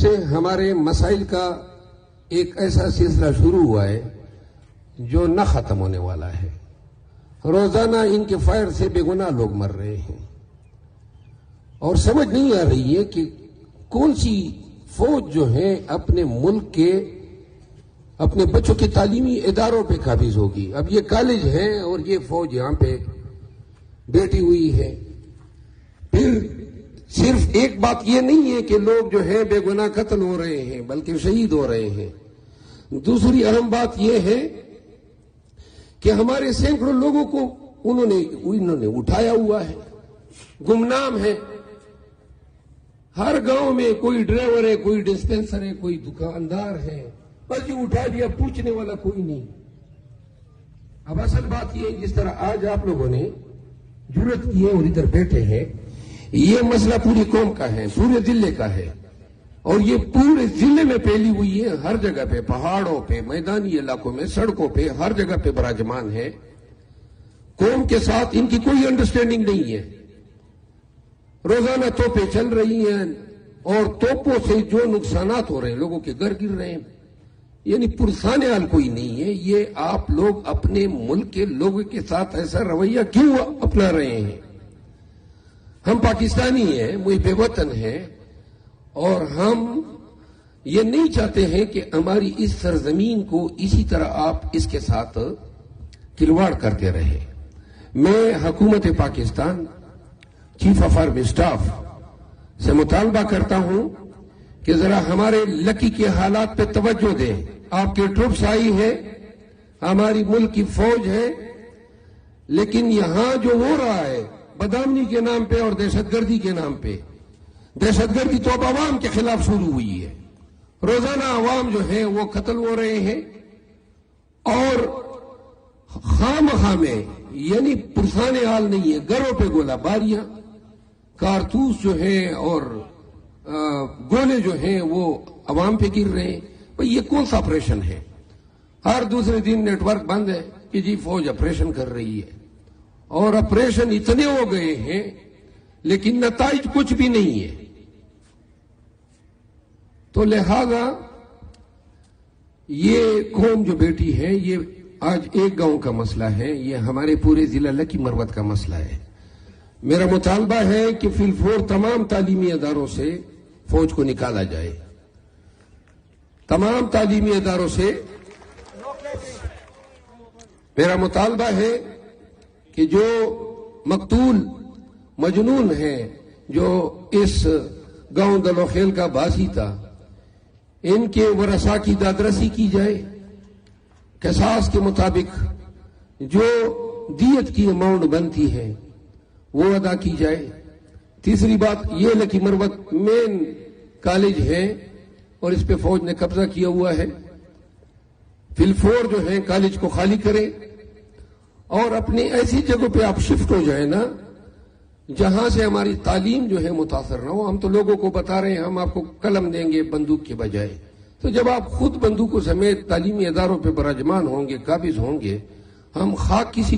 سے ہمارے مسائل کا ایک ایسا سلسلہ شروع ہوا ہے جو نہ ختم ہونے والا ہے. روزانہ ان کے فائر سے بے گناہ لوگ مر رہے ہیں اور سمجھ نہیں آ رہی ہے کہ کون سی فوج جو ہے اپنے ملک کے اپنے بچوں کے تعلیمی اداروں پہ قابض ہوگی. اب یہ کالج ہے اور یہ فوج یہاں پہ بیٹھی ہوئی ہے. پھر صرف ایک بات یہ نہیں ہے کہ لوگ جو ہیں بے گناہ قتل ہو رہے ہیں بلکہ شہید ہو رہے ہیں. دوسری اہم بات یہ ہے کہ ہمارے سینکڑوں لوگوں کو انہوں نے اٹھایا ہوا ہے, گمنام ہے. ہر گاؤں میں کوئی ڈرائیور ہے, کوئی ڈسپینسر ہے, کوئی دکاندار ہے, بس یہ اٹھا دیا, پوچھنے والا کوئی نہیں. اب اصل بات یہ جس طرح آج آپ لوگوں نے جرت کی ہے اور ادھر بیٹھے ہیں, یہ مسئلہ پوری قوم کا ہے, پورے ضلع کا ہے اور یہ پورے ضلع میں پھیلی ہوئی ہے. ہر جگہ پہ, پہاڑوں پہ, میدانی علاقوں میں, سڑکوں پہ, ہر جگہ پہ براجمان ہے. قوم کے ساتھ ان کی کوئی انڈرسٹینڈنگ نہیں ہے. روزانہ توپیں چل رہی ہیں اور توپوں سے جو نقصانات ہو رہے ہیں, لوگوں کے گھر گر رہے ہیں, یعنی پرسانے حال کوئی نہیں ہے. یہ آپ لوگ اپنے ملک کے لوگوں کے ساتھ ایسا رویہ کیوں اپنا رہے ہیں؟ ہم پاکستانی ہیں, محب وطن ہیں اور ہم یہ نہیں چاہتے ہیں کہ ہماری اس سرزمین کو اسی طرح آپ اس کے ساتھ کھلواڑ کرتے رہے. میں حکومت Pakistan, chief of army staff سے مطالبہ کرتا ہوں کہ ذرا ہمارے لکی کے حالات پہ توجہ دیں. آپ کے ٹروپس آئی ہے, ہماری ملک کی فوج ہے, لیکن یہاں جو ہو رہا ہے بدامنی کے نام پہ اور دہشت گردی کے نام پہ, دہشت گردی تو اب عوام کے خلاف شروع ہوئی ہے. روزانہ عوام جو ہے وہ قتل ہو رہے ہیں اور خام میں, یعنی پرسانے حال نہیں ہے. گھروں پہ گولہ باریاں, کارتوس جو ہیں اور گولے جو ہیں وہ عوام پہ گر رہے ہیں. بھئی یہ کون سا آپریشن ہے؟ ہر دوسرے دن نیٹ ورک بند ہے کہ جی فوج آپریشن کر رہی ہے, اور آپریشن اتنے ہو گئے ہیں لیکن نتائج کچھ بھی نہیں ہے. تو لہذا یہ قوم جو بیٹی ہے, یہ آج ایک گاؤں کا مسئلہ ہے, یہ ہمارے پورے ضلع لکی مروت کا مسئلہ ہے. میرا مطالبہ ہے کہ فی الفور تمام تعلیمی اداروں سے فوج کو نکالا جائے. تمام تعلیمی اداروں سے میرا مطالبہ ہے کہ جو مقتول مجنون ہے, جو اس گاؤں دلوخیل کا باسی تھا, ان کے ورثاء کی دادرسی کی جائے. قصاص کے مطابق جو دیت کی اماؤنٹ بنتی ہے وہ ادا کی جائے. تیسری بات, یہ لکی مروت مین کالج ہے اور اس پہ فوج نے قبضہ کیا ہوا ہے. فی الفور جو ہے کالج کو خالی کرے اور اپنی ایسی جگہوں پہ آپ شفٹ ہو جائیں نا جہاں سے ہماری تعلیم جو ہے متاثر نہ ہو. ہم تو لوگوں کو بتا رہے ہیں ہم آپ کو قلم دیں گے بندوق کے بجائے, تو جب آپ خود بندوقوں سمیت تعلیمی اداروں پہ براجمان ہوں گے, قابض ہوں گے, ہم خاک کسی